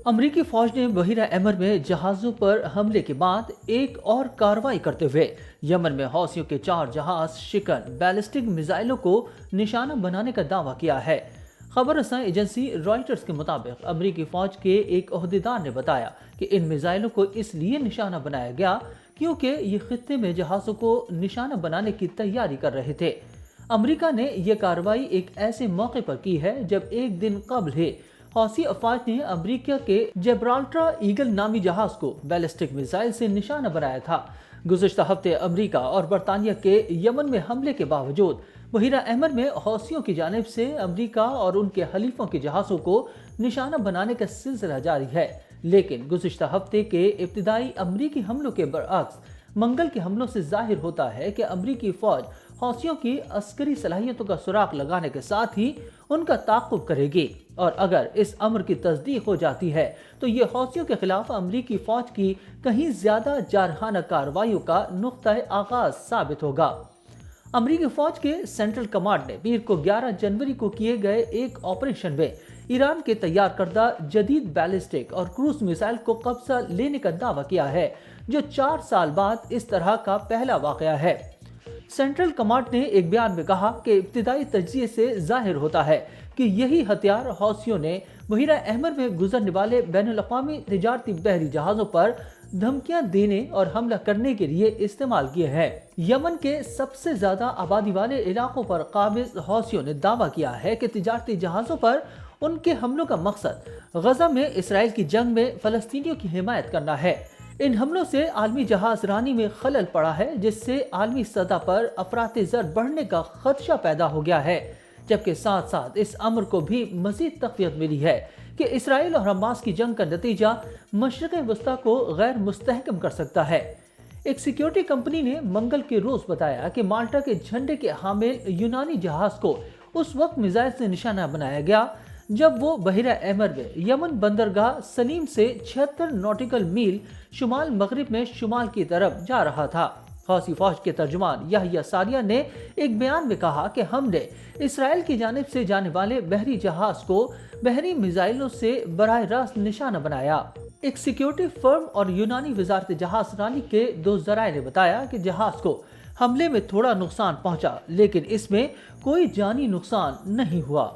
امریکی فوج نے بحیرہ احمر میں جہازوں پر حملے کے بعد ایک اور کارروائی کرتے ہوئے یمن میں حوثیوں کے 4 جہاز شکن بیلسٹک میزائلوں کو نشانہ بنانے کا دعویٰ کیا ہے۔ خبر رساں ایجنسی رائٹرز کے مطابق امریکی فوج کے ایک عہدیدار نے بتایا کہ ان میزائلوں کو اس لیے نشانہ بنایا گیا کیونکہ یہ خطے میں جہازوں کو نشانہ بنانے کی تیاری کر رہے تھے۔ امریکہ نے یہ کارروائی ایک ایسے موقع پر کی ہے جب ایک دن قبل ہی حوثی افواج نے امریکہ کے جبرالٹر ایگل نامی جہاز کو بیلسٹک میزائل سے نشانہ بنایا تھا۔ گزشتہ ہفتے امریکہ اور برطانیہ کے یمن میں حملے کے باوجود بحیرہ احمر میں حوثیوں کی جانب سے امریکہ اور ان کے حلیفوں کے جہازوں کو نشانہ بنانے کا سلسلہ جاری ہے، لیکن گزشتہ ہفتے کے ابتدائی امریکی حملوں کے برعکس منگل کے حملوں سے ظاہر ہوتا ہے کہ امریکی فوج حوثیوں کی عسکری صلاحیتوں کا سراغ لگانے کے ساتھ ہی ان کا تعاقب کرے گی، اور اگر اس امر کی تصدیق ہو جاتی ہے تو یہ حوثیوں کے خلاف امریکی فوج کی کہیں زیادہ جارحانہ کارروائیوں کا نقطہ آغاز ثابت ہوگا۔ امریکی فوج کے سینٹرل کمانڈ نے پیر کو 11 جنوری کو کیے گئے ایک آپریشن میں ایران کے تیار کردہ جدید بیلسٹک اور کروز میزائل کو قبضہ لینے کا دعویٰ کیا ہے، جو 4 سال بعد اس طرح کا پہلا واقعہ ہے۔ سینٹرل کمانڈ نے ایک بیان میں کہا کہ ابتدائی تجزیے سے ظاہر ہوتا ہے کہ یہی ہتھیار حوثیوں نے بحیرہ احمر میں گزرنے والے بین الاقوامی تجارتی بحری جہازوں پر دھمکیاں دینے اور حملہ کرنے کے لیے استعمال کیے ہیں۔ یمن کے سب سے زیادہ آبادی والے علاقوں پر قابض حوثیوں نے دعویٰ کیا ہے کہ تجارتی جہازوں پر ان کے حملوں کا مقصد غزہ میں اسرائیل کی جنگ میں فلسطینیوں کی حمایت کرنا ہے۔ ان حملوں سے عالمی جہاز رانی میں خلل پڑا ہے، جس سے عالمی سطح پر افراط زر بڑھنے کا خدشہ پیدا ہو گیا ہے، جبکہ ساتھ ساتھ اس امر کو بھی مزید تقویت ملی ہے کہ اسرائیل اور حماس کی جنگ کا نتیجہ مشرق وسطیٰ کو غیر مستحکم کر سکتا ہے۔ ایک سیکیورٹی کمپنی نے منگل کے روز بتایا کہ مالٹا کے جھنڈے کے حامل یونانی جہاز کو اس وقت میزائل سے نشانہ بنایا گیا جب وہ بحیرہ احمر میں یمن بندرگاہ سلیم سے 76 نوٹیکل میل شمال مغرب میں شمال کی طرف جا رہا تھا۔ حوثی فوج کے ترجمان یحییٰ ساریہ نے ایک بیان میں کہا کہ ہم نے اسرائیل کی جانب سے جانے والے بحری جہاز کو بحری میزائلوں سے براہ راست نشانہ بنایا۔ ایک سیکیورٹی فرم اور یونانی وزارت جہاز رانی کے 2 ذرائع نے بتایا کہ جہاز کو حملے میں تھوڑا نقصان پہنچا، لیکن اس میں کوئی جانی نقصان نہیں ہوا۔